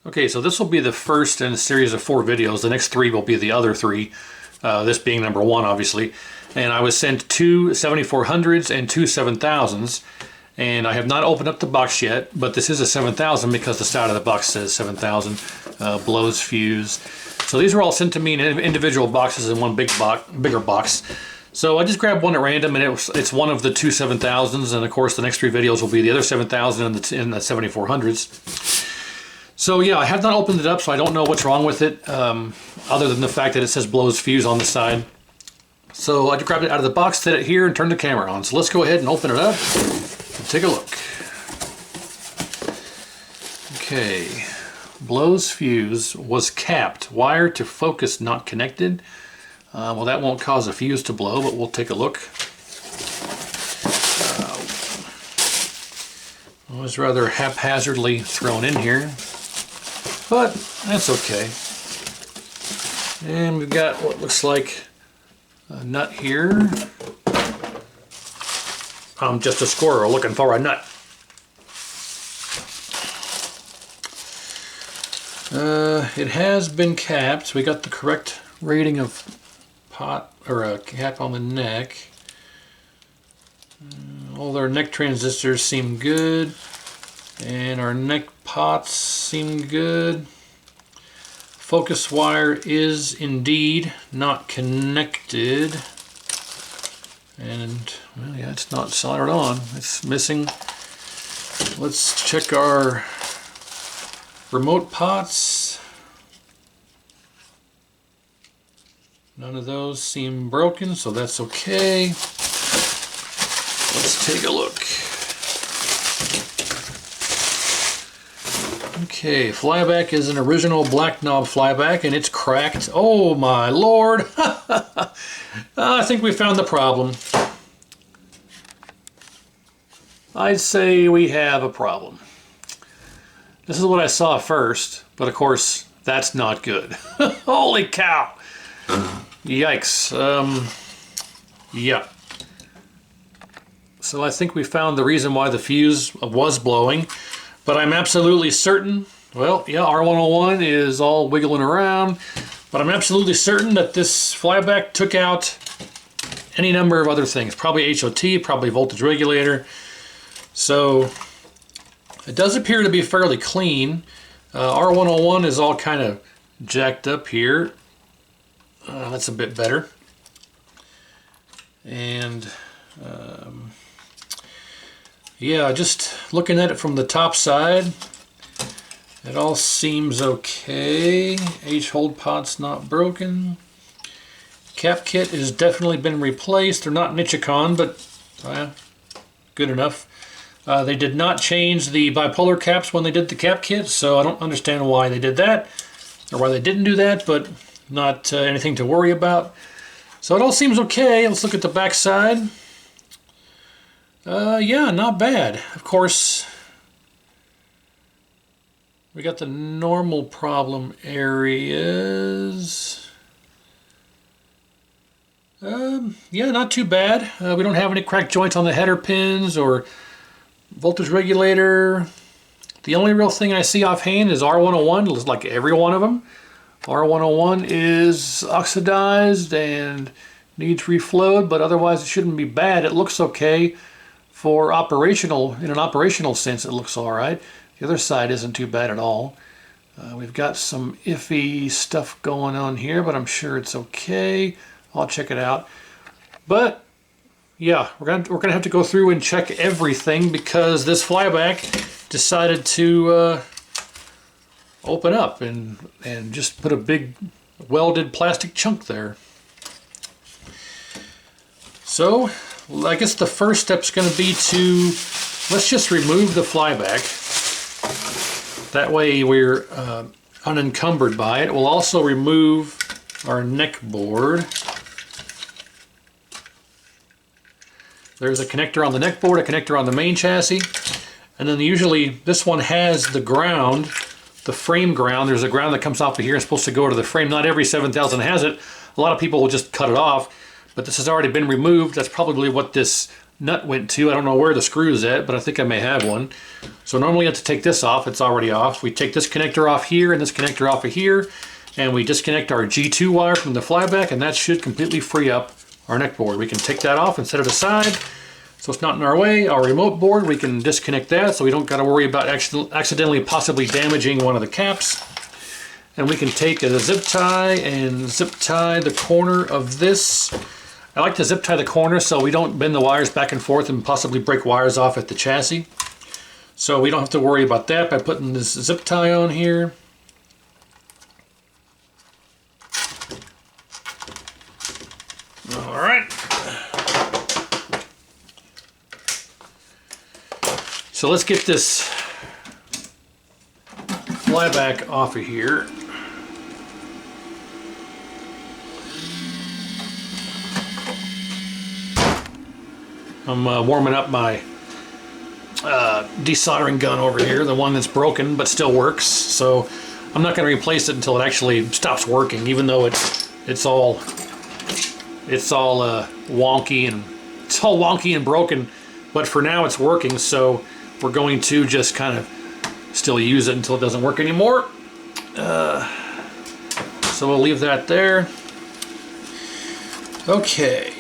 Okay, so this will be the first in a series of 4 videos. The next 3 will be the other 3, this being number 1, obviously. And I was sent 2 7400s and 2 7000s, and I have not opened up the box yet, but this is a 7000 because the side of the box says 7000, blows fuse. So these were all sent to me in individual boxes in one bigger box. So I just grabbed one at random, and it's one of the 2 7000s, and of course the next 3 videos will be the other 7000 and the 7400s. So yeah, I have not opened it up, so I don't know what's wrong with it, other than the fact that it says blows fuse on the side. So I just grabbed it out of the box, set it here, and turned the camera on. So let's go ahead and open it up and take a look. Okay, blows fuse was capped. Wire to focus not connected. Well, that won't cause a fuse to blow, but we'll take a look. It was rather haphazardly thrown in here, but that's okay. And we've got what looks like a nut here. I'm just a squirrel looking for a nut. It has been capped, so we got the correct rating of pot, or a cap on the neck. All our neck transistors seem good, and our neck pots seem good. Focus wire is indeed not connected, and well, yeah, it's not soldered on. It's missing. Let's check our remote pots. None of those seem broken, so that's okay. Let's take a look. Okay, flyback is an original black knob flyback, and it's cracked. Oh my lord! I think we found the problem. I'd say we have a problem. This is what I saw first, but of course, that's not good. Holy cow! Yikes. Yeah. So I think we found the reason why the fuse was blowing, but I'm absolutely certain, well, yeah, R101 is all wiggling around, but I'm absolutely certain that this flyback took out any number of other things. Probably HOT, probably voltage regulator. So it does appear to be fairly clean. R101 is all kind of jacked up here. That's a bit better. And yeah, just looking at it from the top side, it all seems okay. H-hold pot's not broken. Cap kit has definitely been replaced. They're not Nichicon, but good enough. They did not change the bipolar caps when they did the cap kit, so I don't understand why they did that, or why they didn't do that, but not anything to worry about. So it all seems okay. Let's look at the back side. Yeah, not bad. Of course, we got the normal problem areas. Yeah, not too bad. We don't have any cracked joints on the header pins or voltage regulator. The only real thing I see offhand is R101. It looks like every one of them. R101 is oxidized and needs reflowed, but otherwise it shouldn't be bad. It looks okay. For operational, in an operational sense, it looks all right. The other side isn't too bad at all. We've got some iffy stuff going on here, but I'm sure it's okay. I'll check it out. But yeah, we're gonna have to go through and check everything because this flyback decided to open up and just put a big welded plastic chunk there. So I guess the first step is going to be to, let's just remove the flyback. That way we're unencumbered by it. We'll also remove our neck board. There's a connector on the neck board, a connector on the main chassis, and then usually this one has the ground, the frame ground. There's a ground that comes off of here and supposed to go to the frame. Not every 7000 has it. A lot of people will just cut it off. But this has already been removed. That's probably what this nut went to. I don't know where the screw is at, but I think I may have one. So normally you have to take this off. It's already off. We take this connector off here and this connector off of here, and we disconnect our G2 wire from the flyback, and that should completely free up our neck board. We can take that off and set it aside so it's not in our way. Our remote board, we can disconnect that so we don't got to worry about accidentally possibly damaging one of the caps. And we can take a zip tie and zip tie the corner of this. I like to zip tie the corner so we don't bend the wires back and forth and possibly break wires off at the chassis. So we don't have to worry about that by putting this zip tie on here. All right. So let's get this flyback off of here. I'm warming up my desoldering gun over here, the one that's broken but still works. So I'm not going to replace it until it actually stops working, even though it's all wonky and broken. But for now, it's working. So we're going to just kind of still use it until it doesn't work anymore. So we'll leave that there. Okay.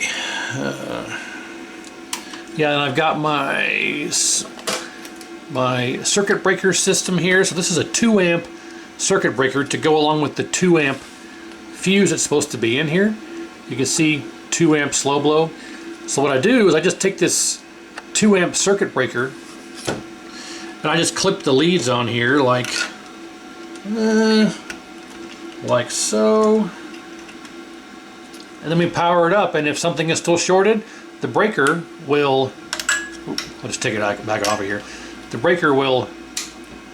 Yeah, and I've got my circuit breaker system here. So this is a 2 amp circuit breaker to go along with the 2 amp fuse that's supposed to be in here. You can see 2 amp slow blow. So what I do is I just take this 2 amp circuit breaker and I just clip the leads on here like so. And then we power it up, and if something is still shorted, the breaker will, I'll just take it back off of here. The breaker will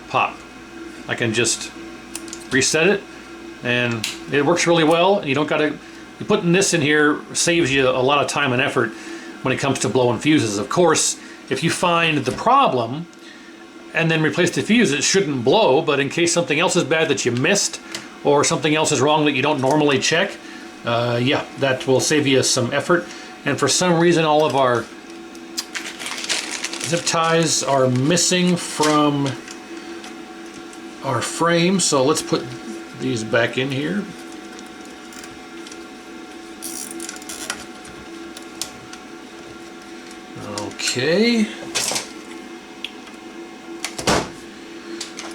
pop. I can just reset it, and it works really well. And you don't gotta, putting this in here saves you a lot of time and effort when it comes to blowing fuses. Of course, if you find the problem and then replace the fuse, it shouldn't blow, but in case something else is bad that you missed or something else is wrong that you don't normally check, yeah, that will save you some effort. And for some reason, all of our zip ties are missing from our frame. So let's put these back in here. Okay.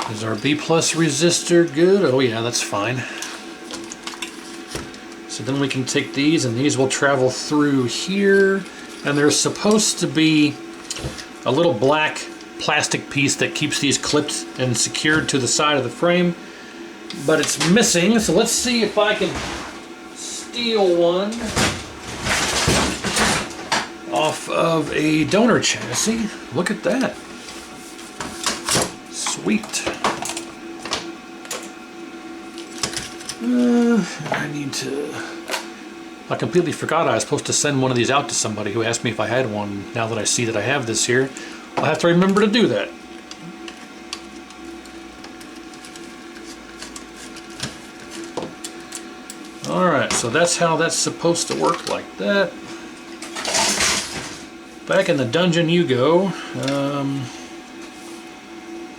Is our B+ resistor good? Oh yeah, that's fine. So then we can take these, and these will travel through here, and there's supposed to be a little black plastic piece that keeps these clipped and secured to the side of the frame, but it's missing. So let's see if I can steal one off of a donor chassis. Look at that. Sweet. I completely forgot I was supposed to send one of these out to somebody who asked me if I had one. Now that I see that I have this here, I'll have to remember to do that. Alright, so that's how that's supposed to work, like that. Back in the dungeon you go.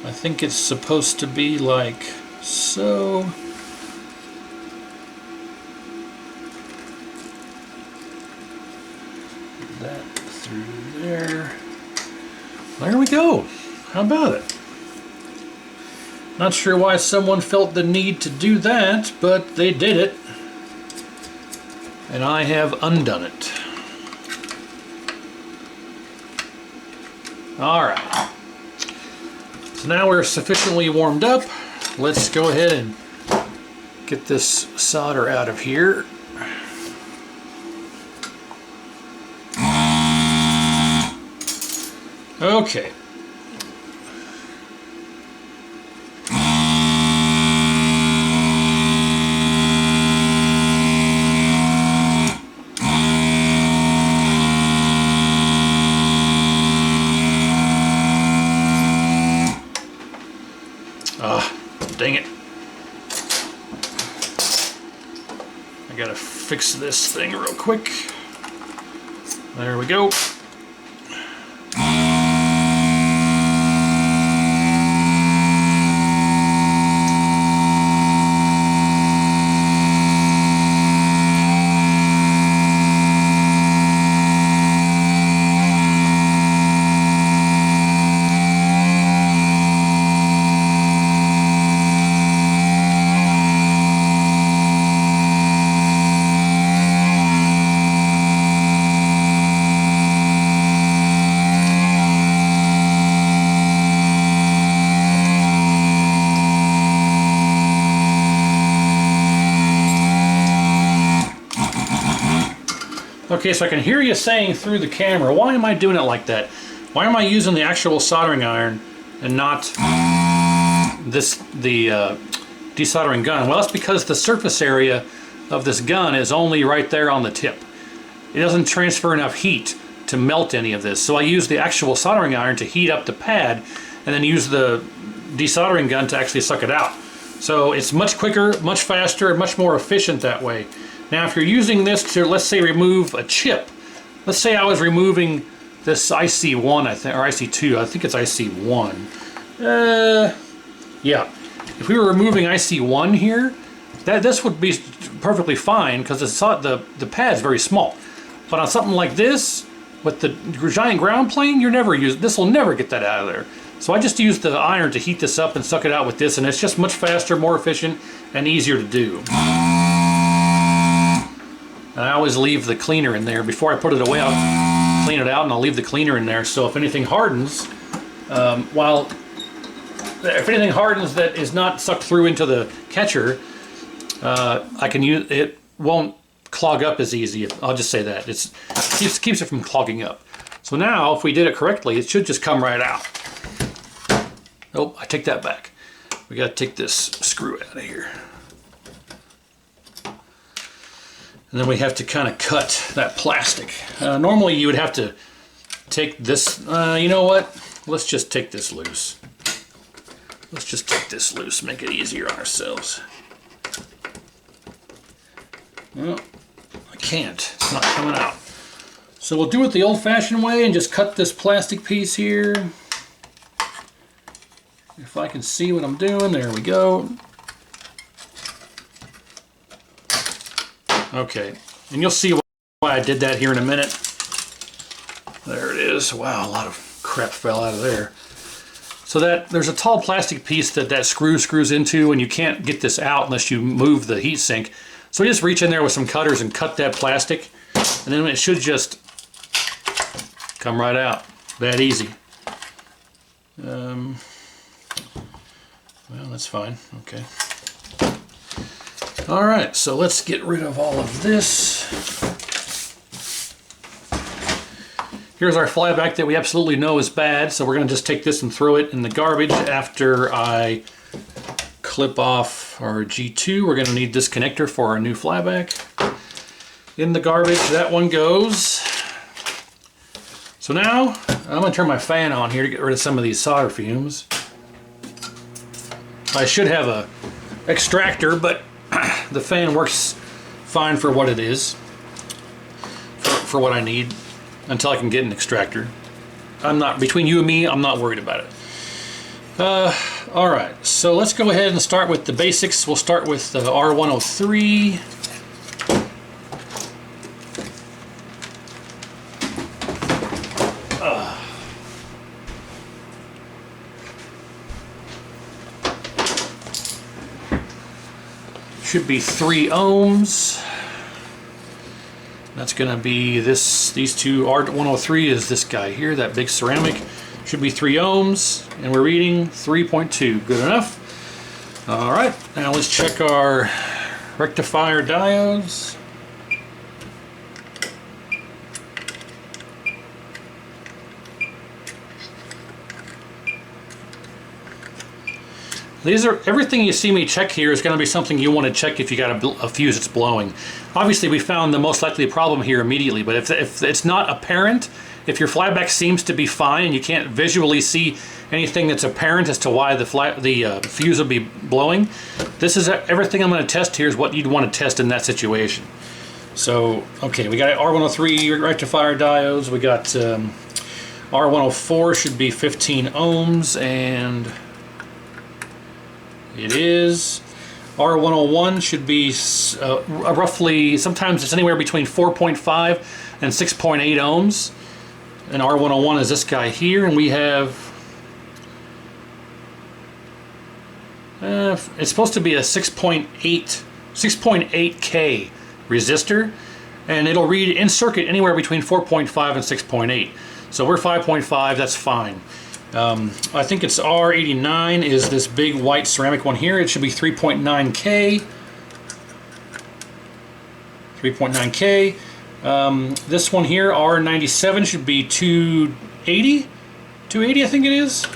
I think it's supposed to be like so. That through there. There we go. How about it? Not sure why someone felt the need to do that, but they did it. And I have undone it. Alright. So now we're sufficiently warmed up. Let's go ahead and get this solder out of here. Okay. Ah, dang it. I gotta fix this thing real quick. There we go. Okay, so I can hear you saying through the camera, why am I doing it like that? Why am I using the actual soldering iron and not the desoldering gun? Well, that's because the surface area of this gun is only right there on the tip. It doesn't transfer enough heat to melt any of this. So I use the actual soldering iron to heat up the pad and then use the desoldering gun to actually suck it out. So it's much quicker, much faster, and much more efficient that way. Now if you're using this to, let's say, remove a chip. Let's say I was removing this IC1, I think, or IC2, I think it's IC1. Yeah. If we were removing IC1 here, this would be perfectly fine because the pad's very small. But on something like this, with the giant ground plane, this will never get that out of there. So I just use the iron to heat this up and suck it out with this, and it's just much faster, more efficient, and easier to do. And I always leave the cleaner in there. Before I put it away, I'll clean it out and I'll leave the cleaner in there. So if anything hardens, if anything hardens that is not sucked through into the catcher, I can use it. Won't clog up as easy. I'll just say that it keeps it from clogging up. So now, if we did it correctly, it should just come right out. Oh, I take that back. We got to take this screw out of here, and then we have to kind of cut that plastic. Normally, you would have to take this. You know what? Let's just take this loose. Let's just take this loose. Make it easier on ourselves. Well, I can't. It's not coming out. So we'll do it the old-fashioned way and just cut this plastic piece here. If I can see what I'm doing, there we go. Okay, and you'll see why I did that here in a minute. There it is. Wow, a lot of crap fell out of there. So there's a tall plastic piece that screw screws into, and you can't get this out unless you move the heat sink. So we just reach in there with some cutters and cut that plastic, and then it should just come right out. That easy. Well, that's fine. Okay. All right, so let's get rid of all of this. Here's our flyback that we absolutely know is bad, so we're going to just take this and throw it in the garbage after I clip off our G2. We're going to need this connector for our new flyback. In the garbage, that one goes. So now, I'm going to turn my fan on here to get rid of some of these solder fumes. I should have a extractor, but the fan works fine for what it is, for what I need, until I can get an extractor. Between you and me, I'm not worried about it. All right, so let's go ahead and start with the basics. We'll start with the R103. Should be 3 ohms. That's going to be these two. R103 is this guy here, that big ceramic. Should be 3 ohms, and we're reading 3.2. Good enough. All right, now let's check our rectifier diodes. Everything you see me check here is going to be something you want to check if you got a fuse that's blowing. Obviously, we found the most likely problem here immediately, but if it's not apparent, if your flyback seems to be fine and you can't visually see anything that's apparent as to why the fuse will be blowing, this is everything I'm going to test here is what you'd want to test in that situation. So, okay, we got R103 rectifier diodes. We got R104 should be 15 ohms, and it is. R101 should be roughly, sometimes it's anywhere between 4.5 and 6.8 ohms. And R101 is this guy here, and we have, it's supposed to be a 6.8K resistor, and it'll read in circuit anywhere between 4.5 and 6.8. So we're 5.5, that's fine. I think it's R89 is this big white ceramic one here. It should be 3.9K. 3.9K. This one here, R97, should be 280. 280, I think it is,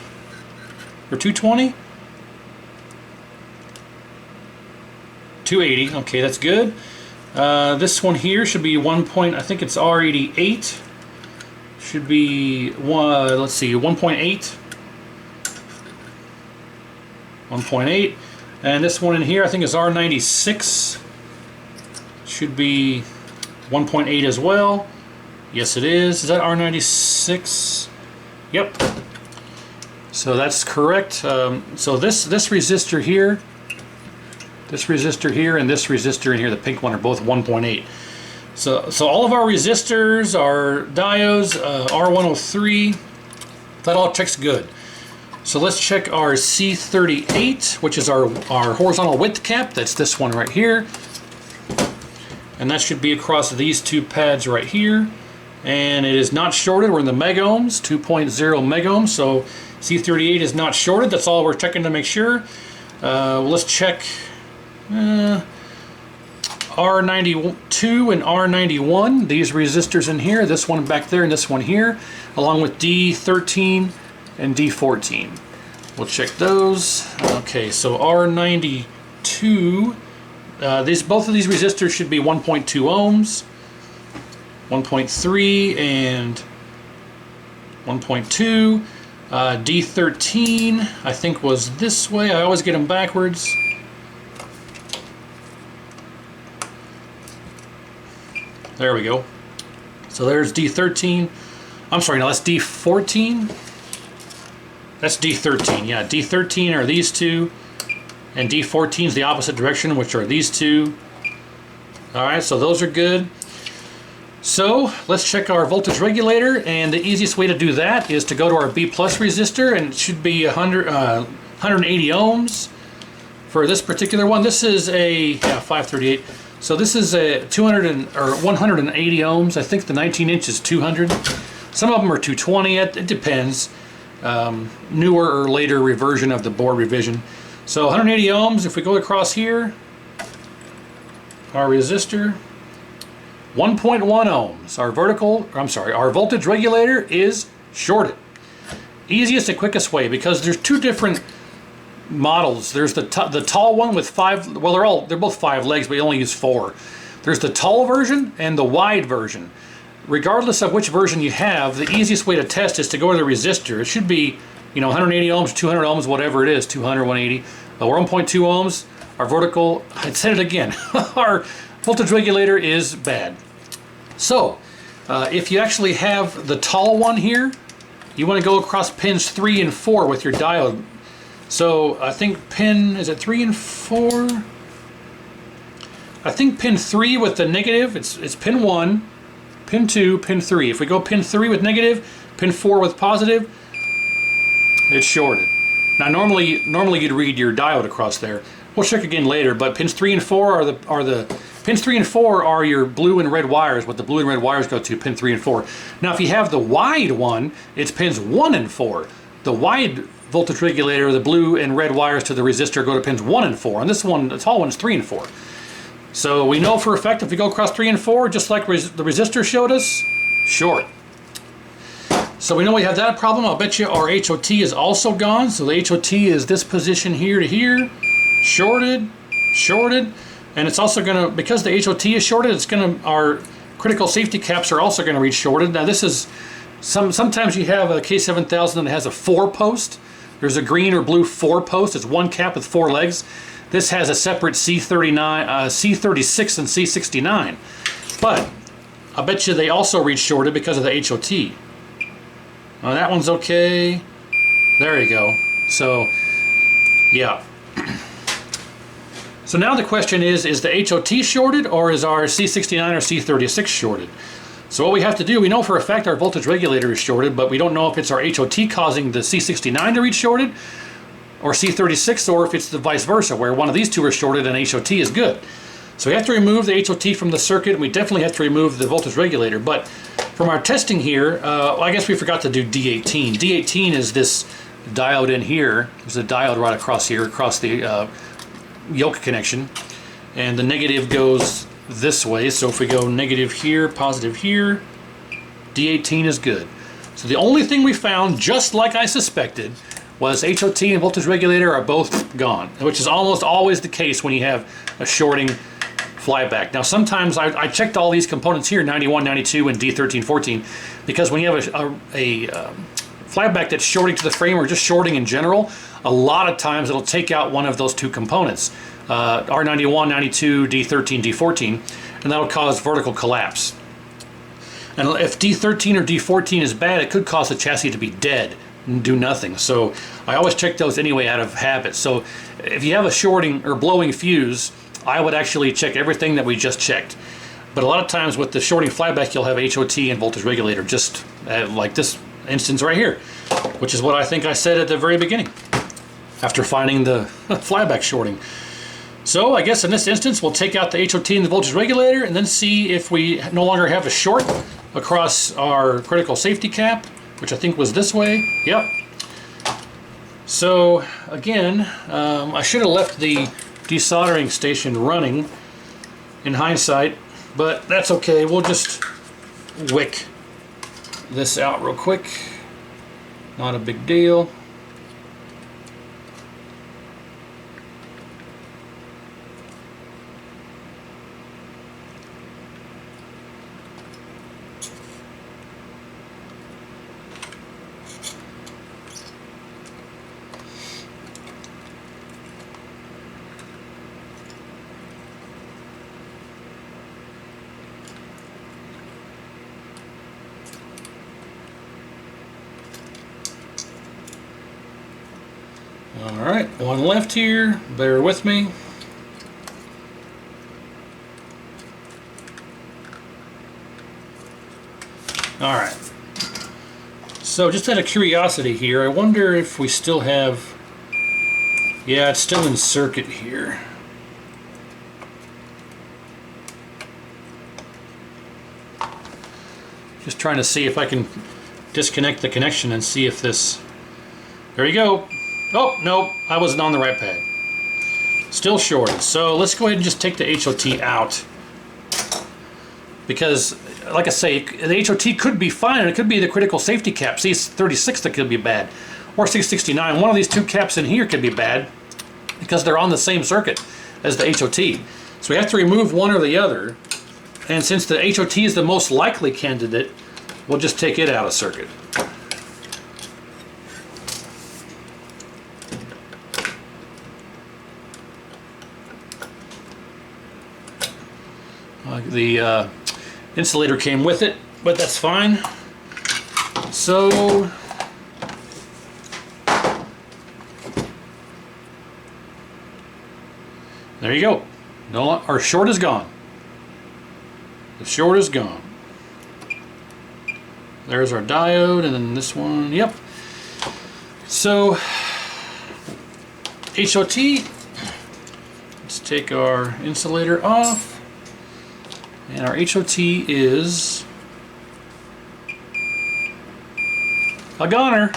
or 220. 280. Okay, that's good. This one here should be I think it's R88. Should be let's see, 1.8. 1.8. And this one in here I think is R96. Should be 1.8 as well. Yes, it is. Is that R96? Yep. So that's correct. So this resistor here, this resistor here, and this resistor in here, the pink one, are both 1.8. So all of our resistors, our diodes, R103, that all checks good. So let's check our C38, which is our horizontal width cap. That's this one right here. And that should be across these two pads right here. And it is not shorted. We're in the mega ohms, 2.0 mega ohms. So C38 is not shorted. That's all we're checking to make sure. Let's check R92 and R91. These resistors in here, this one back there and this one here, along with D13 and D14. We'll check those. Okay, so R92, both of these resistors should be 1.2 ohms, 1.3 and 1.2. D13 I think was this way. I always get them backwards. There we go. So there's D13. I'm sorry, no, that's D14. That's D13, yeah. D13 are these two, and D14 is the opposite direction, which are these two. Alright, so those are good. So let's check our voltage regulator, and the easiest way to do that is to go to our B plus resistor, and it should be 180 ohms for this particular one. This is a 538. So this is a 180 ohms. I think the 19 inch is 200. Some of them are 220. It depends. Newer or later reversion of the board revision. So 180 ohms. If we go across here, our resistor, 1.1 ohms. Our voltage regulator is shorted. Easiest and quickest way, because there's two different models. There's the tall one with 5, well, they're both 5 legs, but you only use 4. There's the tall version and the wide version. Regardless of which version you have, the easiest way to test is to go to the resistor. It should be, 180 ohms, 200 ohms, whatever it is, 200, 180. We're 1.2 ohms. Our vertical, I said it again, our voltage regulator is bad. So, if you actually have the tall one here, you want to go across pins 3 and 4 with your diode. So I think is it 3 and 4? I think pin 3 with the negative, it's pin 1, pin 2, pin 3. If we go pin 3 with negative, pin 4 with positive, it's shorted. Now normally you'd read your diode across there. We'll check again later, but pins 3 and 4 are the pins 3 and 4 are your blue and red wires. What the blue and red wires go to, pin 3 and 4. Now if you have the wide one, it's pins 1 and 4. The wide voltage regulator, the blue and red wires to the resistor go to pins 1 and 4. And this one, the tall one, is 3 and 4. So we know for a fact if we go across 3 and 4, just like the resistor showed us, short. So we know we have that problem. I'll bet you our HOT is also gone. So the HOT is this position here to here, shorted, and it's also going to, because the HOT is shorted, it's going to, our critical safety caps are also going to read shorted. Now this is, sometimes you have a K7000 that has a 4-post. There's a green or blue 4-post. It's one cap with 4 legs. This has a separate C39, C36 and C69. But I bet you they also read shorted because of the HOT. That one's okay. There you go. So, yeah. So now the question is the HOT shorted, or is our C69 or C36 shorted? So what we have to do, we know for a fact our voltage regulator is shorted, but we don't know if it's our HOT causing the C69 to read shorted, or C36, or if it's the vice versa, where one of these two are shorted and HOT is good. So we have to remove the HOT from the circuit, and we definitely have to remove the voltage regulator. But from our testing here, I guess we forgot to do D18. D18 is this diode in here. There's a diode right across here, across the yoke connection. And the negative goes this way. So if we go negative here, positive here, D18 is good. So the only thing we found, just like I suspected, was HOT and voltage regulator are both gone, which is almost always the case when you have a shorting flyback. Now sometimes I checked all these components here, 91, 92, and D13, 14, because when you have a flyback that's shorting to the frame or just shorting in general, a lot of times it'll take out one of those two components, R91, 92, D13, D14, and that'll cause vertical collapse. And if D13 or D14 is bad, it could cause the chassis to be dead and do nothing. So I always check those anyway out of habit. So if you have a shorting or blowing fuse, I would actually check everything that we just checked. But a lot of times with the shorting flyback, you'll have HOT and voltage regulator, just like this instance right here, which is what I think I said at the very beginning after finding the flyback shorting. So I guess in this instance, we'll take out the HOT and the voltage regulator and then see if we no longer have a short across our critical safety cap, which I think was this way. Yep. So again, I should have left the desoldering station running in hindsight, but that's okay. We'll just wick this out real quick. Not a big deal. Alright, one left here, bear with me. Alright, so just out of curiosity here, I wonder if we still have, yeah, it's still in circuit here. Just trying to see if I can disconnect the connection and see if this, there you go. Oh, no, I wasn't on the right pad. Still shorted. So let's go ahead and just take the HOT out. Because, like I say, the HOT could be fine, and it could be the critical safety cap, C36, that could be bad. Or C69. One of these two caps in here could be bad because they're on the same circuit as the HOT. So we have to remove one or the other. And since the HOT is the most likely candidate, we'll just take it out of circuit. The insulator came with it, but that's fine. So there you go. No, our short is gone. The short is gone. There's our diode, and then this one. Yep. So HOT. Let's take our insulator off. And our HOT is a goner.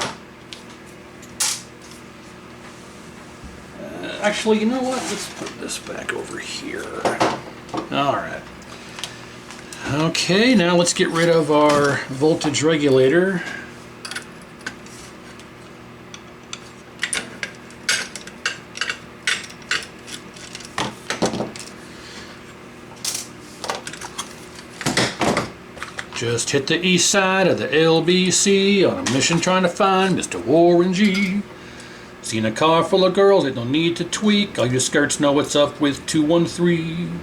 Actually, you know what? Let's put this back over here. Alright. Okay, now let's get rid of our voltage regulator. Just hit the east side of the LBC on a mission trying to find Mr. Warren G. Seen a car full of girls, ain't no need to tweak. All your skirts know what's up with 213.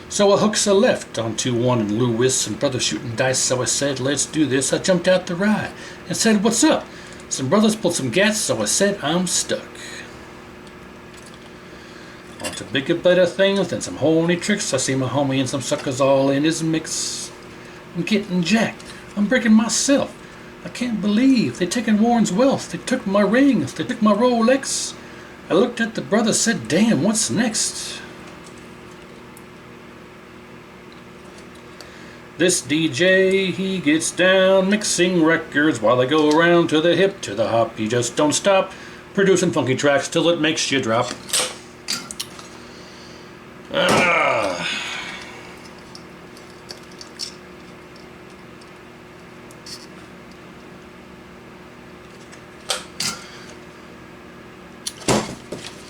So I hooks a left on 21 and Lewis and brother shooting dice, so I said, let's do this. I jumped out the ride and said, what's up? Some brothers pulled some gas, so I said, I'm stuck. On to bigger, better things than some horny tricks. I see my homie and some suckers all in his mix. I'm getting jacked. I'm breaking myself. I can't believe they taken Warren's wealth. They took my rings. They took my Rolex. I looked at the brother, said, damn, what's next? This DJ, he gets down mixing records while they go around to the hip, to the hop. He just don't stop producing funky tracks till it makes you drop.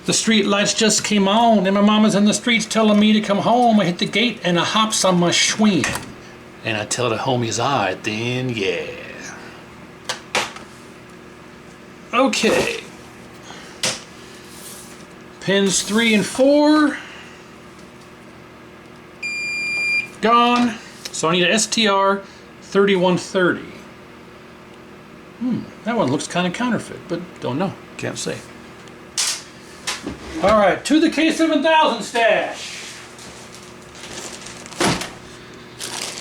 The street lights just came on and my mama's in the streets telling me to come home. I hit the gate and I hops on my swing. And I tell the homies alright then, yeah. Okay. Pins 3 and 4. Gone. So I need a STR 3130. That one looks kind of counterfeit, but don't know. Can't say. Alright, to the K7000 stash.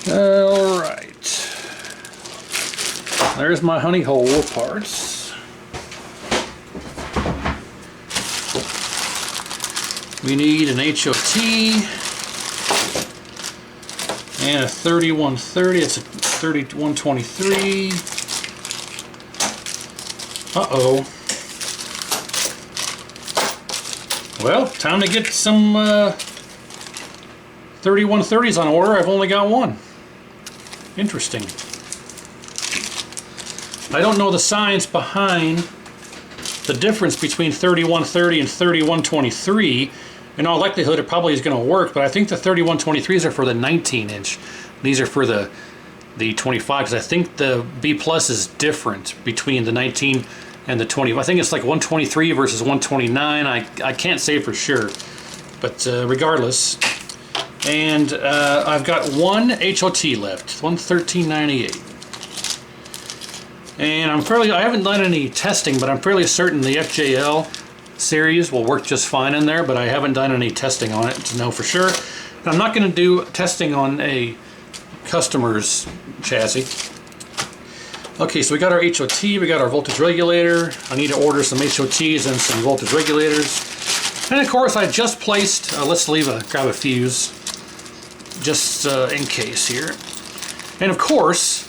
Alright. There's my honey hole parts. We need an HOT and a 3130. It's a 3123. Uh-oh. Well, time to get some 3130s on order. I've only got one. Interesting. I don't know the science behind the difference between 3130 and 3123. In all likelihood, it probably is going to work, but I think the 3123s are for the 19-inch. These are for the 25, because I think the B plus is different between the 19 and the 20. I think it's like 123 versus 129. I can't say for sure, but regardless. And I've got one HOT left, 11398. And I haven't done any testing, but I'm fairly certain the FJL series will work just fine in there, but I haven't done any testing on it to know for sure. And I'm not going to do testing on a customer's chassis. Okay, so we got our HOT, we got our voltage regulator. I need to order some HOTs and some voltage regulators. And of course I just placed, let's grab a fuse, just in case here. And of course,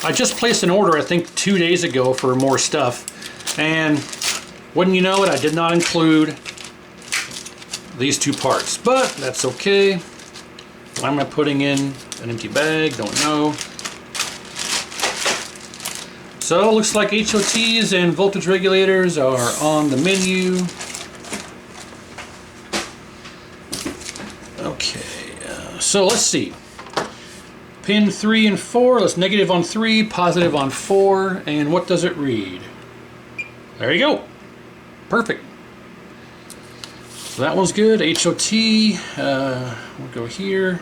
I just placed an order I think 2 days ago for more stuff. And wouldn't you know it, I did not include these two parts, but that's okay. Why am I putting in an empty bag? Don't know. So it looks like HOTs and voltage regulators are on the menu. Okay, so let's see. Pin 3 and 4, let's negative on 3, positive on 4, and what does it read? There you go. Perfect. So that one's good. HOT, we'll go here,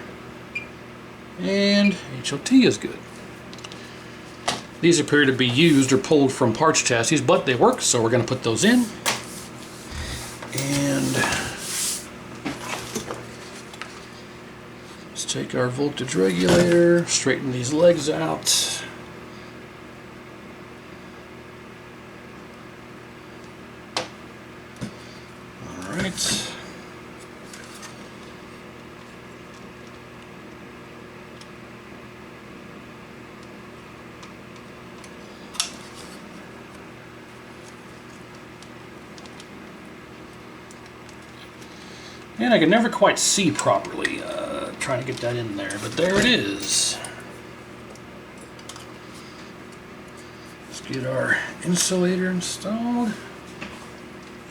and HOT is good. These appear to be used or pulled from parts chassis, but they work, so we're going to put those in. And let's take our voltage regulator, straighten these legs out. All right. And I can never quite see properly trying to get that in there, but there it is. Let's get our insulator installed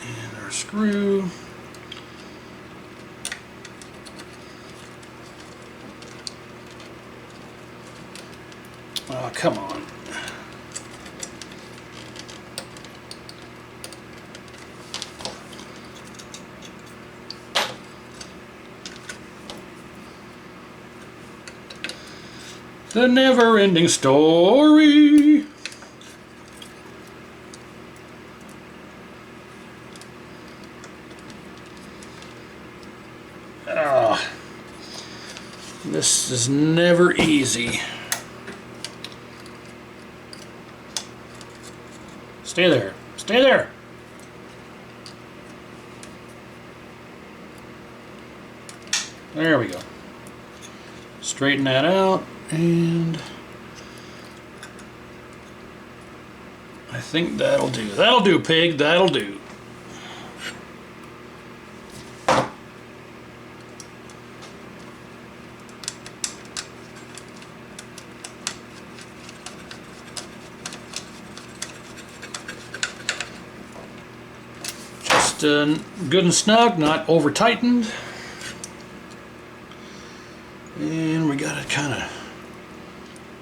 and our screw. Oh, come on. The never-ending story. Ah, this is never easy. Stay there. Stay there. There we go. Straighten that out. And I think that'll do. That'll do, pig. That'll do. Just just good and snug, not over tightened. And we gotta kind of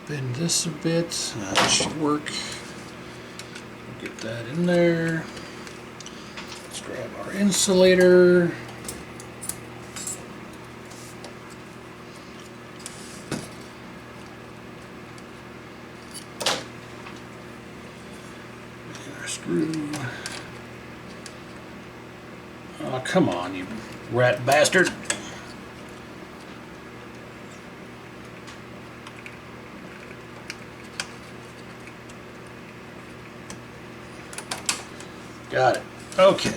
bend this a bit. That should work. Get that in there. Let's grab our insulator. And our screw. Oh, come on, you rat bastard. Got it. Okay.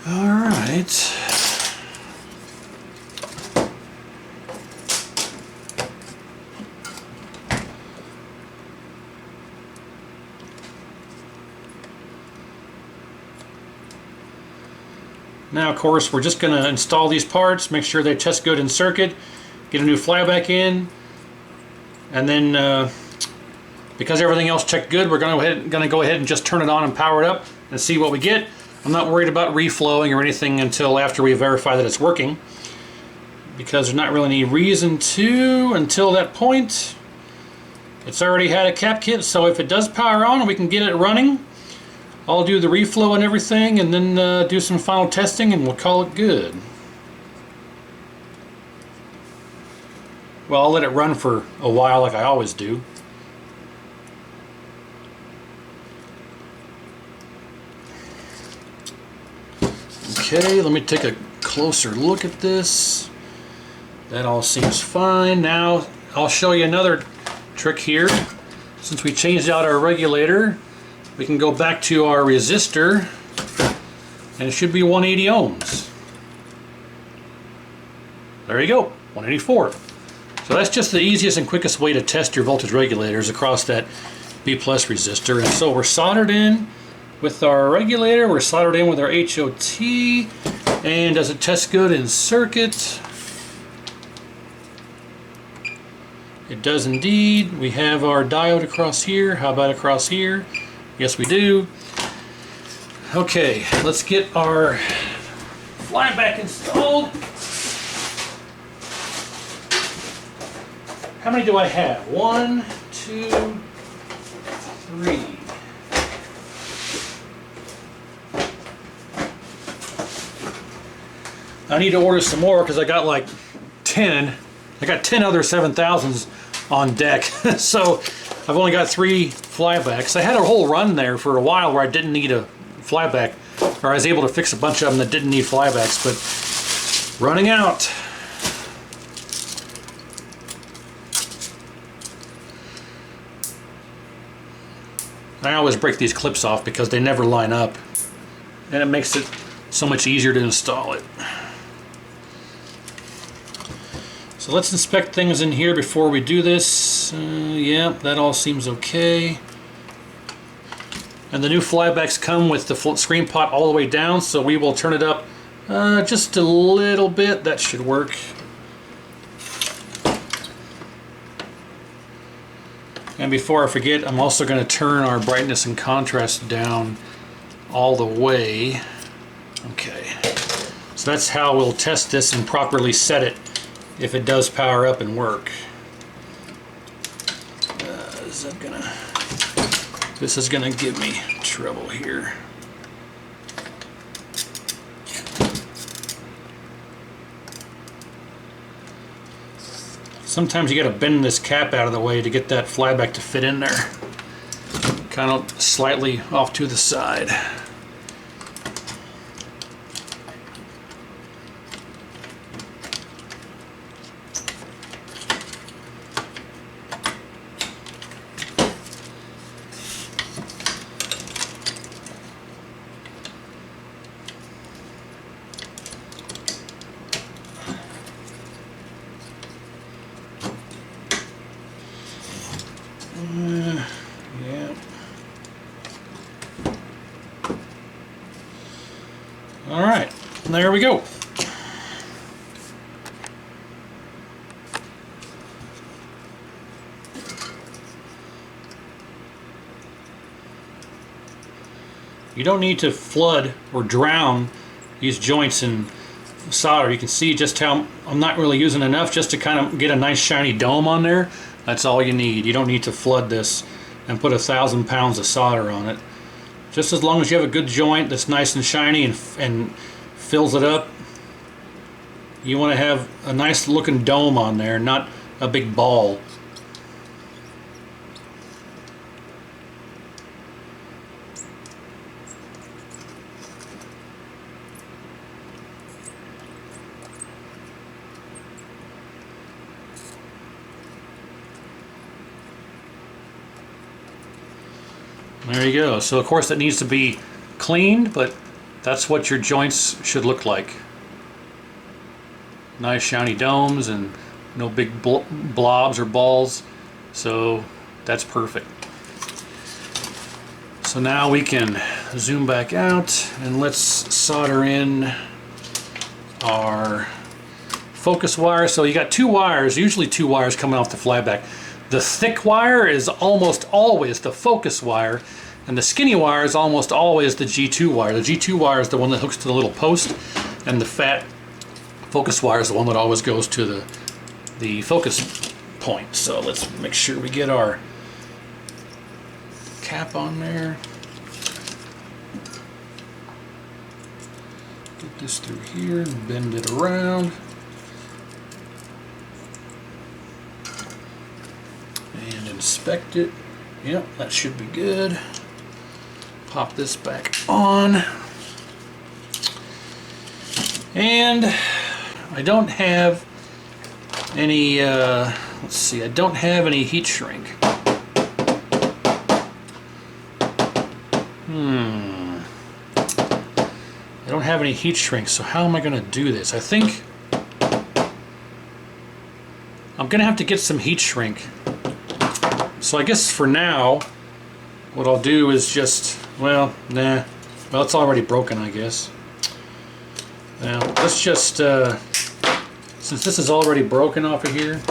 All right. Now, of course, we're just going to install these parts, make sure they test good in circuit, get a new flyback in, and then because everything else checked good, we're going to go ahead and just turn it on and power it up and see what we get. I'm not worried about reflowing or anything until after we verify that it's working, because there's not really any reason to until that point. It's already had a cap kit, so if it does power on and we can get it running, I'll do the reflow and everything, and then do some final testing, and we'll call it good. Well, I'll let it run for a while like I always do. Okay, let me take a closer look at this. That all seems fine. Now, I'll show you another trick here. Since we changed out our regulator, we can go back to our resistor, and it should be 180 ohms. There you go, 184. So that's just the easiest and quickest way to test your voltage regulators across that B+ resistor. And so we're soldered in with our regulator, we're soldered in with our HOT, and does it test good in circuit? It does indeed. We have our diode across here. How about across here? Yes, we do. Okay, let's get our flyback installed. How many do I have? 1, 2, 3. I need to order some more because I got like 10. I got 10 other 7000s on deck. So I've only got 3 flybacks. I had a whole run there for a while where I didn't need a flyback, or I was able to fix a bunch of them that didn't need flybacks, but running out. I always break these clips off because they never line up, and it makes it so much easier to install it. So let's inspect things in here before we do this. Yeah, that all seems okay. And the new flybacks come with the full screen pot all the way down, so we will turn it up just a little bit. That should work. And before I forget, I'm also going to turn our brightness and contrast down all the way. Okay. So that's how we'll test this and properly set it if it does power up and work. This is gonna give me trouble here. Sometimes you gotta bend this cap out of the way to get that flyback to fit in there. Kind of slightly off to the side. Yeah. All right, there we go. You don't need to flood or drown these joints in solder. You can see just how I'm not really using enough just to kind of get a nice shiny dome on there. That's all you need. You don't need to flood this and put 1,000 pounds of solder on it. Just as long as you have a good joint that's nice and shiny and fills it up, you want to have a nice looking dome on there, not a big ball. There you go. So of course it needs to be cleaned, but that's what your joints should look like. Nice shiny domes and no big blobs or balls. So that's perfect. So now we can zoom back out and let's solder in our focus wire. So you got two wires, usually two wires coming off the flyback. The thick wire is almost always the focus wire, and the skinny wire is almost always the G2 wire. The G2 wire is the one that hooks to the little post, and the fat focus wire is the one that always goes to the focus point. So let's make sure we get our cap on there. Get this through here and bend it around. And inspect it. Yep, that should be good. Pop this back on. And I don't have any, let's see, I don't have any heat shrink. I don't have any heat shrink, so how am I going to do this? I think I'm going to have to get some heat shrink. So I guess for now, what I'll do is just, well, nah. Well, it's already broken, I guess. Now, let's just, since this is already broken off of here,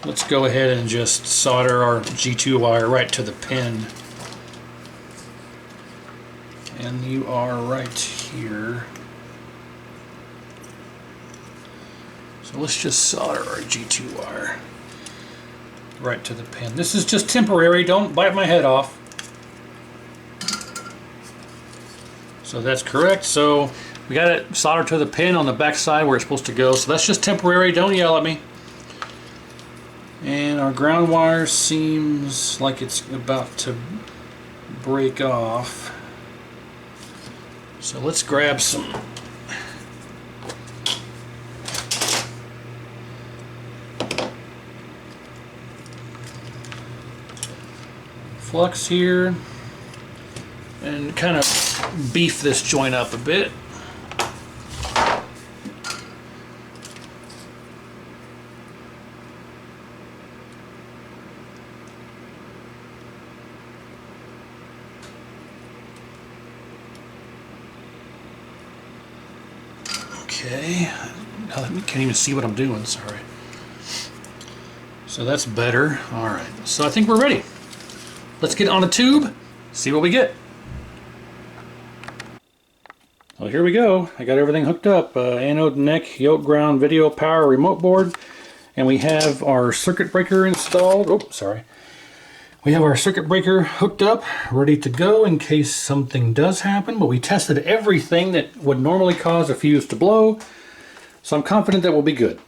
let's go ahead and just solder our G2 wire right to the pin. And you are right here. So let's just solder our G2 wire right to the pin. This is just temporary, don't bite my head off. So that's correct. So we got it soldered to the pin on the back side where it's supposed to go. So that's just temporary, don't yell at me. And our ground wire seems like it's about to break off. So let's grab some flux here and kind of beef this joint up a bit. Okay, I can't even see what I'm doing, sorry. So that's better. All right, so I think we're ready. Let's get on a tube, see what we get. Well, here we go. I got everything hooked up. Anode, neck, yoke, ground, video, power, remote board. And we have our circuit breaker installed. Oh, sorry. We have our circuit breaker hooked up, ready to go in case something does happen. But we tested everything that would normally cause a fuse to blow. So I'm confident that we'll be good.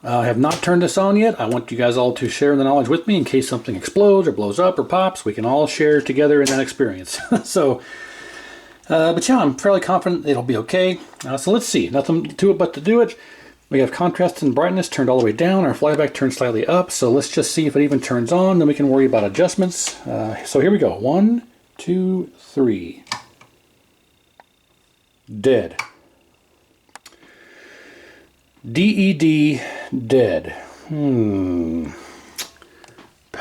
I have not turned this on yet. I want you guys all to share the knowledge with me in case something explodes or blows up or pops. We can all share together in that experience. So, but yeah, I'm fairly confident it'll be okay. So let's see. Nothing to it but to do it. We have contrast and brightness turned all the way down. Our flyback turned slightly up. So let's just see if it even turns on. Then we can worry about adjustments. So here we go. 1, 2, 3. Dead. DED dead.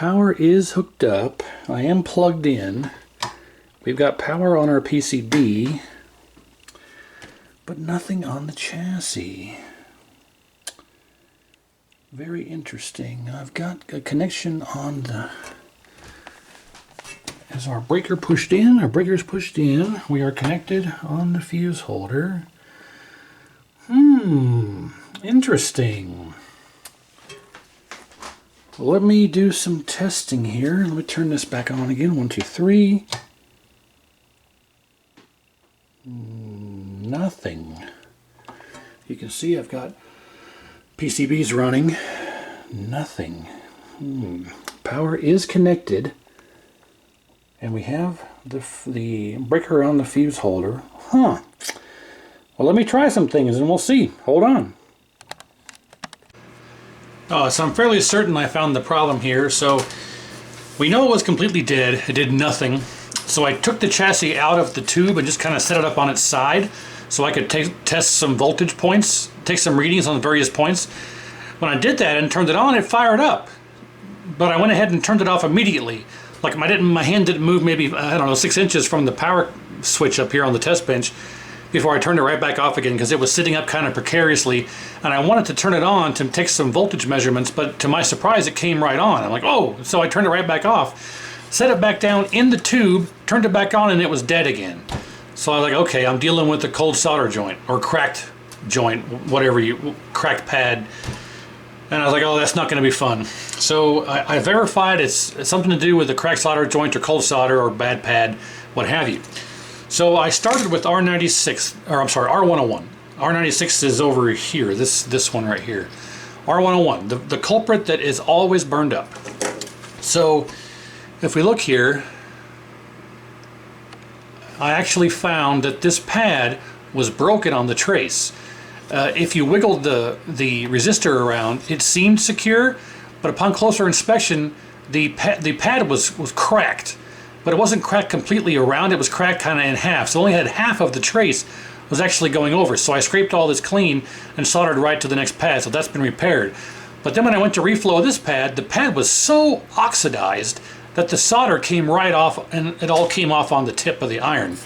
power is hooked up. I am plugged in. We've got power on our PCB, but nothing on the chassis. Very interesting. I've got a connection on the... As our breaker pushed in, our breaker's pushed in, we are connected on the fuse holder. Interesting. Let me do some testing here. Let me turn this back on again. 1, 2, 3. Nothing. You can see I've got PCBs running. Nothing. Power is connected. And we have the breaker on the fuse holder. Well, let me try some things and we'll see. Hold on. So I'm fairly certain I found the problem here. So we know it was completely dead. It did nothing. So I took the chassis out of the tube and just kind of set it up on its side so I could test some voltage points, take some readings on the various points. When I did that and turned it on, it fired up. But I went ahead and turned it off immediately. Like my hand didn't move maybe, I don't know, 6 inches from the power switch up here on the test bench before I turned it right back off again because it was sitting up kind of precariously, and I wanted to turn it on to take some voltage measurements, but to my surprise it came right on. I'm like, oh, so I turned it right back off, set it back down in the tube, turned it back on, and it was dead again. So I was like, okay, I'm dealing with a cold solder joint or cracked joint, whatever cracked pad. And I was like, oh, that's not going to be fun. So I verified it's something to do with the cracked solder joint or cold solder or bad pad, what have you. So I started with R96, or I'm sorry, R101. R96 is over here, this one right here. R101, the culprit that is always burned up. So if we look here, I actually found that this pad was broken on the trace. If you wiggled the resistor around, it seemed secure, but upon closer inspection, the pad was cracked. But it wasn't cracked completely around, it was cracked kind of in half. So only had half of the trace was actually going over. So I scraped all this clean and soldered right to the next pad, so that's been repaired. But then when I went to reflow this pad, the pad was so oxidized that the solder came right off and it all came off on the tip of the iron.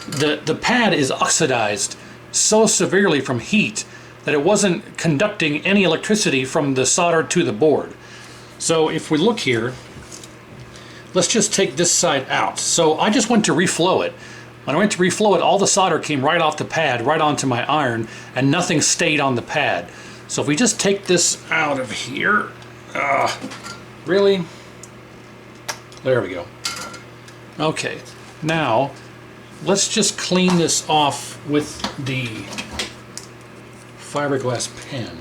The pad is oxidized so severely from heat that it wasn't conducting any electricity from the solder to the board. So if we look here, let's just take this side out. So I just went to reflow it. When I went to reflow it, all the solder came right off the pad, right onto my iron, and nothing stayed on the pad. So if we just take this out of here, really? There we go. Okay, now let's just clean this off with the fiberglass pen.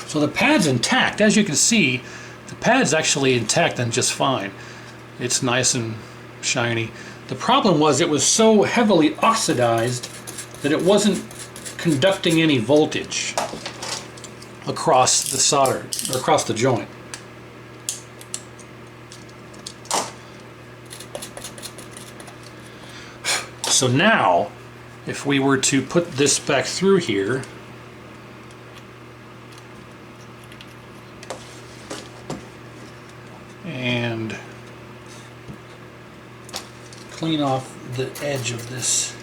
So the pad's intact. As you can see, the pad's actually intact and just fine. It's nice and shiny. The problem was it was so heavily oxidized that it wasn't conducting any voltage across the solder, or across the joint. So now, if we were to put this back through here, and clean off the edge of this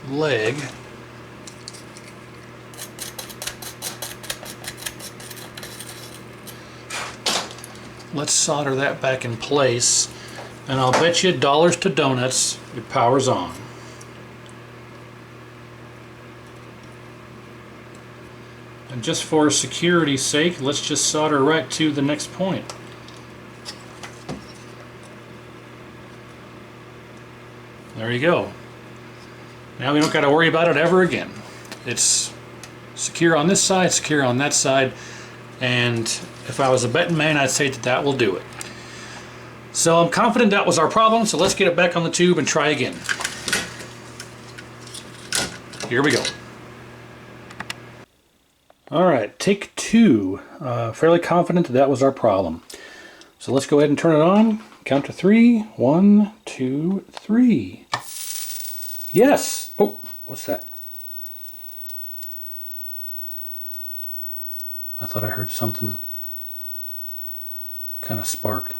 leg, let's solder that back in place, and I'll bet you dollars to donuts it powers on. And just for security's sake, let's just solder right to the next point. There you go. Now we don't got to worry about it ever again. It's secure on this side, secure on that side, and if I was a betting man, I'd say that that will do it. So I'm confident that was our problem, so let's get it back on the tube and try again. Here we go. Alright, take two. Fairly confident that was our problem. So let's go ahead and turn it on. Count to 3. 1, 2, 3. Yes! Oh, what's that? I thought I heard something kind of spark.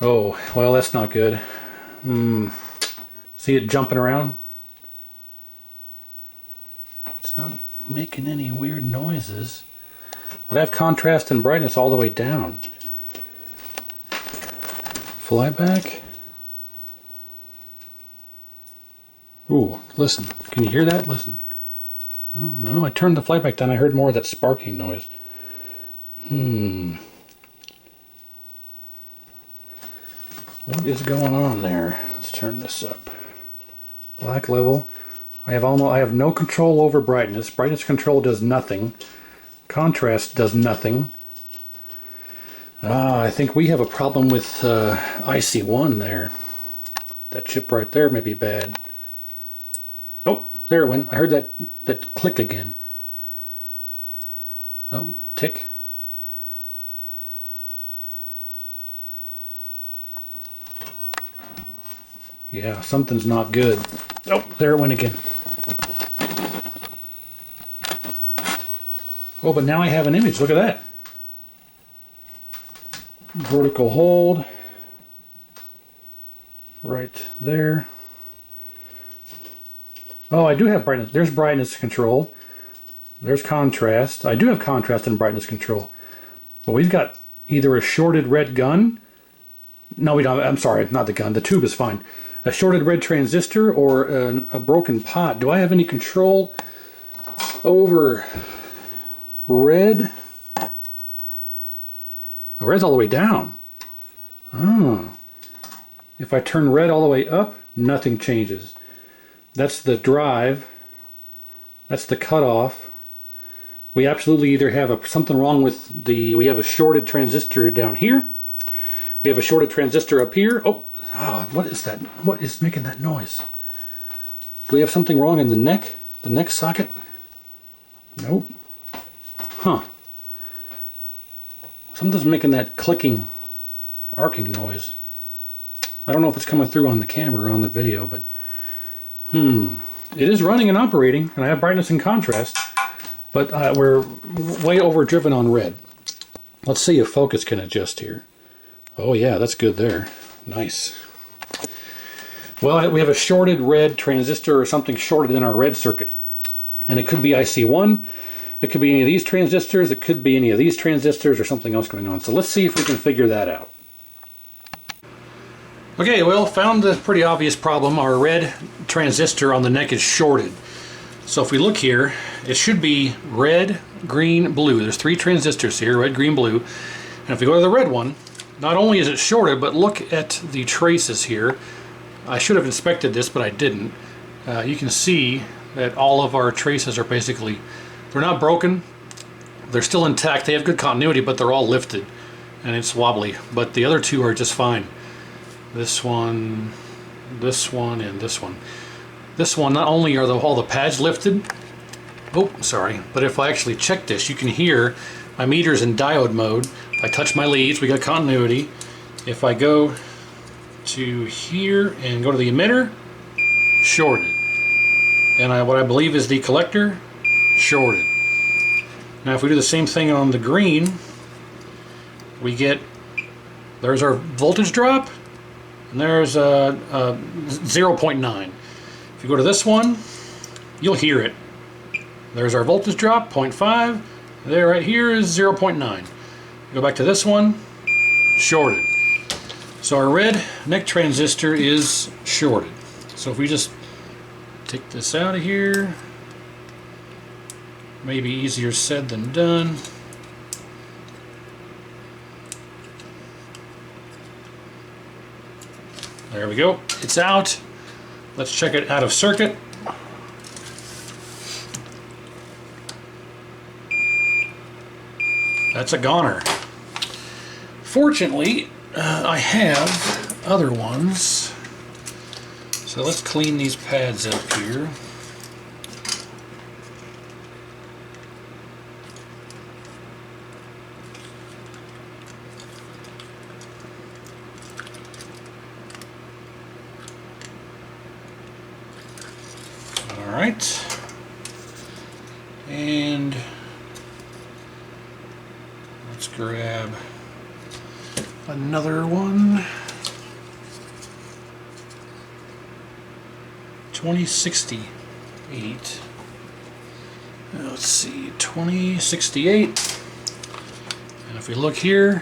Oh, well, that's not good. See it jumping around? It's not making any weird noises. But I have contrast and brightness all the way down. Flyback. Ooh, listen. Can you hear that? Listen. Oh, no, I turned the flyback down. I heard more of that sparking noise. What is going on there? Let's turn this up. Black level. I have no control over brightness. Brightness control does nothing. Contrast does nothing. I think we have a problem with IC1 there. That chip right there may be bad. Oh, there it went. I heard that click again. Oh, tick. Yeah, something's not good. Oh, there it went again. Oh, but now I have an image. Look at that. Vertical hold. Right there. Oh, I do have brightness. There's brightness control. There's contrast. I do have contrast and brightness control. But we've got either a shorted red gun. No, we don't. I'm sorry, not the gun. The tube is fine. A shorted red transistor or a broken pot. Do I have any control over red? Oh, red's all the way down. Oh. If I turn red all the way up, nothing changes. That's the drive. That's the cutoff. We absolutely either have something wrong with we have a shorted transistor down here. We have a shorted transistor up here. Oh, what is that? What is making that noise? Do we have something wrong in the neck socket? Nope. Huh. Something's making that clicking, arcing noise. I don't know if it's coming through on the camera or on the video, but it is running and operating, and I have brightness and contrast, but we're way overdriven on red. Let's see if focus can adjust here. Oh yeah, that's good there. Nice. Well, we have a shorted red transistor or something shorted in our red circuit. And it could be IC1, it could be any of these transistors, it could be any of these transistors or something else going on. So let's see if we can figure that out. Okay, well, found the pretty obvious problem. Our red transistor on the neck is shorted. So if we look here, it should be red, green, blue. There's 3 transistors here, red, green, blue. And if we go to the red one, not only is it shorted, but look at the traces here. I should have inspected this, but I didn't. You can see that all of our traces are basically, they're not broken, they're still intact, they have good continuity, but they're all lifted and it's wobbly. But the other 2 are just fine. This one, and this one. This one, not only are all the pads lifted, oh, sorry, but if I actually check this, you can hear my meter's in diode mode. If I touch my leads, we got continuity. If I go to here and go to the emitter, shorted. And what I believe is the collector, shorted. Now if we do the same thing on the green, we get, there's our voltage drop, and there's a 0.9. If you go to this one, you'll hear it. There's our voltage drop, 0.5. There right here is 0.9. Go back to this one, shorted. So our red neck transistor is shorted. So if we just take this out of here, maybe easier said than done. There we go, it's out. Let's check it out of circuit. That's a goner. Fortunately, I have other ones. So let's clean these pads up here. All right. And Let's grab another one. 2068. Let's see, 2068. And if we look here,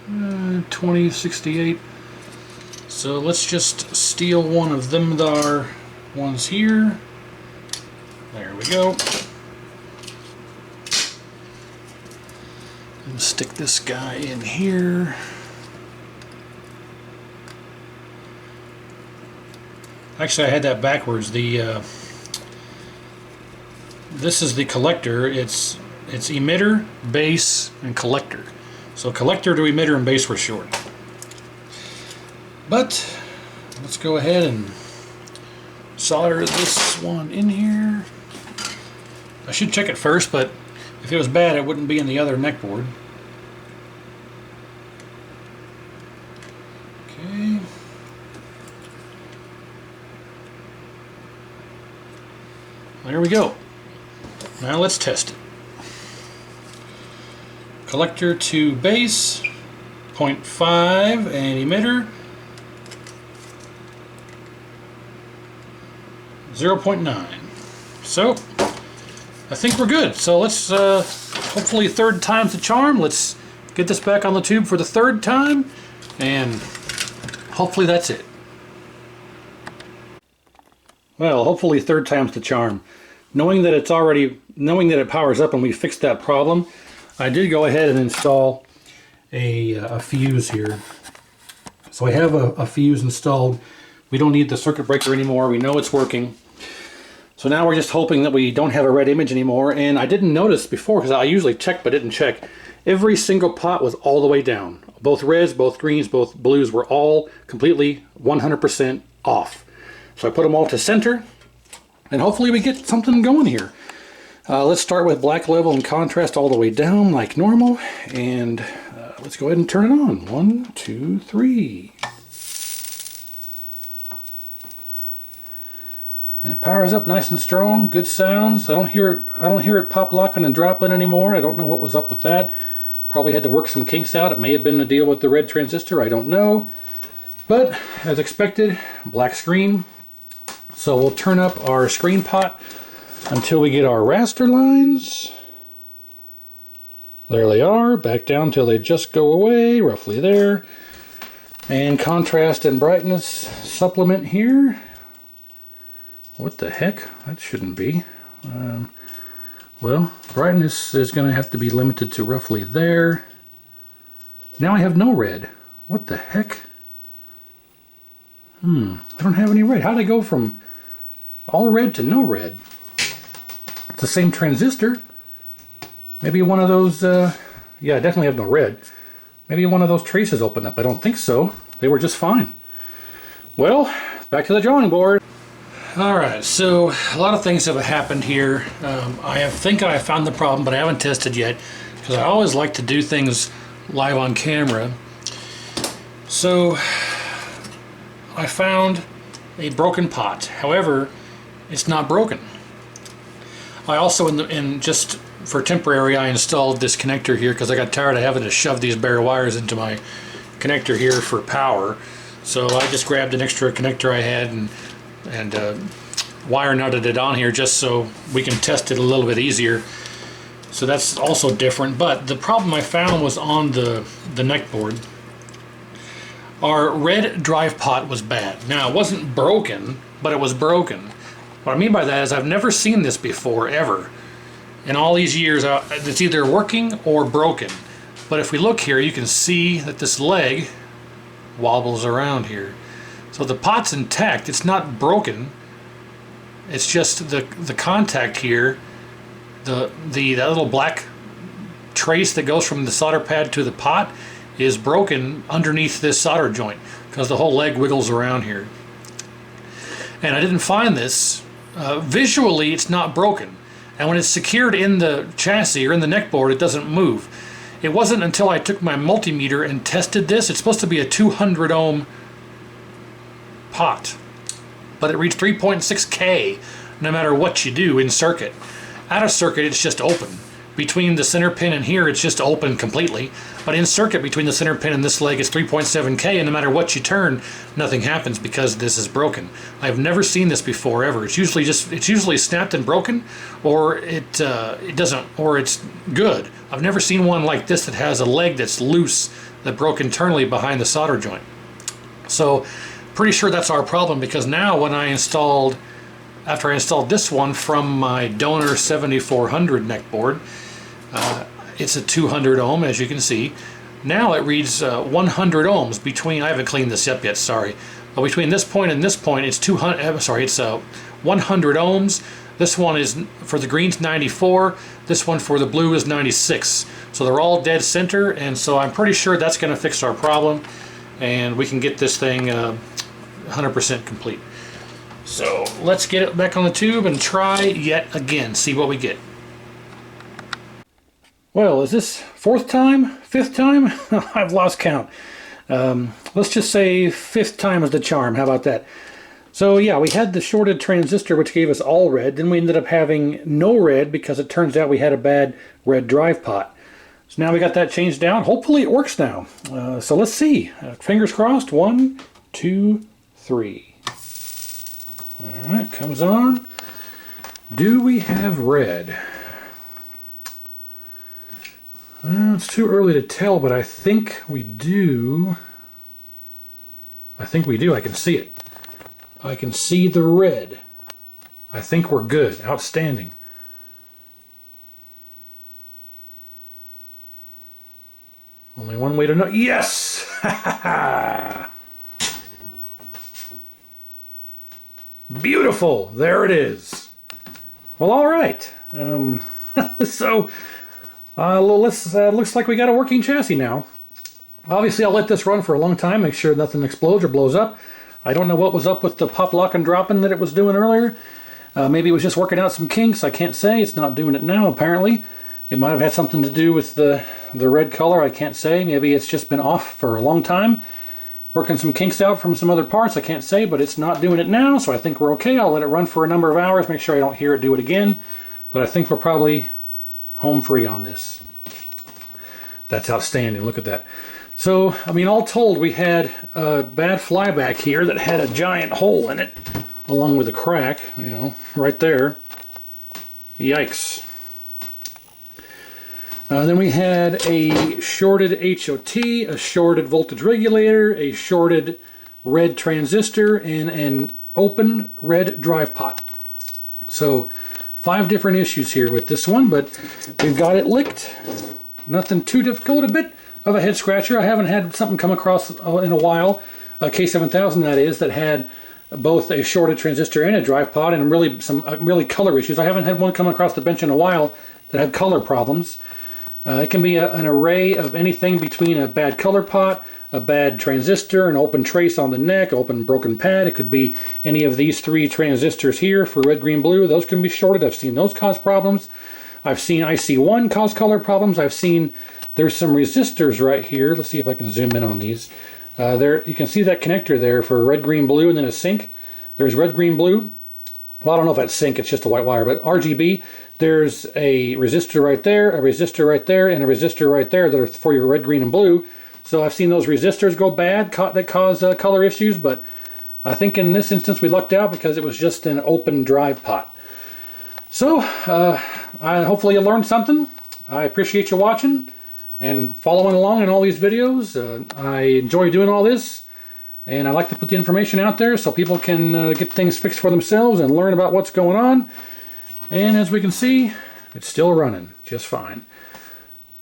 2068. So let's just steal one of them there ones here. There we go. And stick this guy in here. Actually, I had that backwards. This is the collector. It's emitter, base, and collector. So collector to emitter and base were short. But let's go ahead and solder this one in here. I should check it first, but if it was bad, it wouldn't be in the other neck board. Okay. There we go. Now let's test it. Collector to base, 0.5, and emitter, 0.9. So, I think we're good. So let's, hopefully third time's the charm. Let's get this back on the tube for the third time, and hopefully that's it. Well, hopefully third time's the charm. Knowing that it powers up and we fixed that problem, I did go ahead and install a fuse here. So I have a fuse installed. We don't need the circuit breaker anymore. We know it's working. So now we're just hoping that we don't have a red image anymore. And I didn't notice before, because I usually check but didn't check. Every single pot was all the way down. Both reds, both greens, both blues were all completely 100% off. So I put them all to center. And hopefully we get something going here. Let's start with black level and contrast all the way down like normal. And let's go ahead and turn it on. 1, 2, 3. And it powers up nice and strong. Good sounds. I don't hear it pop locking and dropping anymore. I don't know what was up with that. Probably had to work some kinks out. It may have been a deal with the red transistor. I don't know. But as expected, black screen. So we'll turn up our screen pot until we get our raster lines. There they are, back down till they just go away, roughly there. And contrast and brightness supplement here. What the heck? That shouldn't be. Well, brightness is going to have to be limited to roughly there. Now I have no red. What the heck? I don't have any red. How did I go from all red to no red? It's the same transistor. Maybe one of those, yeah, I definitely have no red. Maybe one of those traces opened up. I don't think so. They were just fine. Well, back to the drawing board. Alright, so a lot of things have happened here. I think I found the problem, but I haven't tested yet, because I always like to do things live on camera. So I found a broken pot. However, it's not broken. I also, just for temporary, I installed this connector here because I got tired of having to shove these bare wires into my connector here for power. So I just grabbed an extra connector I had and wire nutted it on here just so we can test it a little bit easier. So that's also different. But the problem I found was on the neck board. Our red drive pot was bad. Now, it wasn't broken, but it was broken. What I mean by that is I've never seen this before, ever. In all these years, it's either working or broken. But if we look here, you can see that this leg wobbles around here. So the pot's intact. It's not broken. It's just the contact here, that little black trace that goes from the solder pad to the pot is broken underneath this solder joint because the whole leg wiggles around here. And I didn't find this. Visually, it's not broken. And when it's secured in the chassis or in the neck board, it doesn't move. It wasn't until I took my multimeter and tested this. It's supposed to be a 200 ohm pot, but it reads 3.6K no matter what you do in circuit. Out of circuit, it's just open. between the center pin and here, it's just open completely. But in circuit between the center pin and this leg is 3.7K, and no matter what you turn, nothing happens because this is broken. I've never seen this before ever. It's usually snapped and broken, or it doesn't, or it's good. I've never seen one like this that has a leg that's loose that broke internally behind the solder joint. So pretty sure that's our problem, because now when after I installed this one from my donor 7400 neck board, it's a 200 ohm, as you can see. Now it reads 100 ohms between, I haven't cleaned this up yet, sorry. But between this point and this point, it's 100 ohms. This one is, for the green's 94, this one for the blue is 96. So they're all dead center, and so I'm pretty sure that's going to fix our problem, and we can get this thing 100% complete. So let's get it back on the tube and try yet again, see what we get. Well, is this fourth time? Fifth time? I've lost count. Let's just say fifth time is the charm. How about that? So yeah, we had the shorted transistor, which gave us all red. Then we ended up having no red because it turns out we had a bad red drive pot. So now we got that changed out. Hopefully it works now. So let's see. Fingers crossed. 1, 2, 3. All right, comes on. Do we have red? It's too early to tell, but I think we do. I can see it. I can see the red. I think we're good. Outstanding. Only one way to know. Yes! Beautiful. There it is. Well, all right. So, looks like we got a working chassis now. Obviously, I'll let this run for a long time, make sure nothing explodes or blows up. I don't know what was up with the pop, lock, and dropping that it was doing earlier. Maybe it was just working out some kinks. I can't say. It's not doing it now, apparently. It might have had something to do with the red color. I can't say. Maybe it's just been off for a long time. Working some kinks out from some other parts. I can't say, but it's not doing it now, so I think we're okay. I'll let it run for a number of hours, make sure I don't hear it do it again. But I think we're probably home free on this. That's outstanding. Look at that. So, I mean, all told, we had a bad flyback here that had a giant hole in it, along with a crack, you know, right there. Yikes. Then we had a shorted HOT, a shorted voltage regulator, a shorted red transistor, and an open red drive pot. So 5 different issues here with this one, but we've got it licked. Nothing too difficult. A bit of a head scratcher. I haven't had something come across in a while, a K7000 that is, that had both a shorted transistor and a drive pot, and really some really color issues. I haven't had one come across the bench in a while that had color problems. It can be an array of anything between a bad color pot, a bad transistor, an open trace on the neck, open broken pad. It could be any of these 3 transistors here for red, green, blue. Those can be shorted. I've seen those cause problems. I've seen IC1 cause color problems. I've seen there's some resistors right here. Let's see if I can zoom in on these. There, you can see that connector there for red, green, blue, and then a sync. There's red, green, blue. Well, I don't know if that's sync, it's just a white wire, but RGB. There's a resistor right there, a resistor right there, and a resistor right there that are for your red, green, and blue. So I've seen those resistors go bad that cause color issues, but I think in this instance we lucked out because it was just an open drive pot. So, hopefully you learned something. I appreciate you watching and following along in all these videos. I enjoy doing all this, and I like to put the information out there so people can get things fixed for themselves and learn about what's going on. And as we can see, it's still running just fine.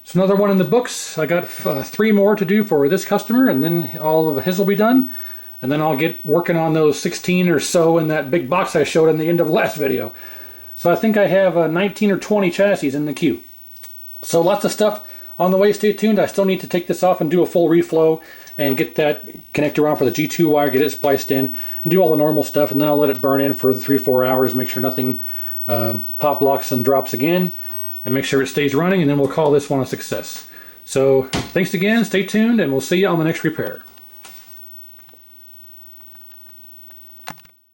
It's another one in the books. I got 3 more to do for this customer, and then all of his will be done. And then I'll get working on those 16 or so in that big box I showed in the end of the last video. So I think I have 19 or 20 chassis in the queue. So lots of stuff on the way. Stay tuned. I still need to take this off and do a full reflow and get that connector on for the G2 wire, get it spliced in, and do all the normal stuff. And then I'll let it burn in for 3-4 hours, make sure nothing pop, locks, and drops again, and make sure it stays running, and then we'll call this one a success. So thanks again. Stay tuned, and we'll see you on the next repair.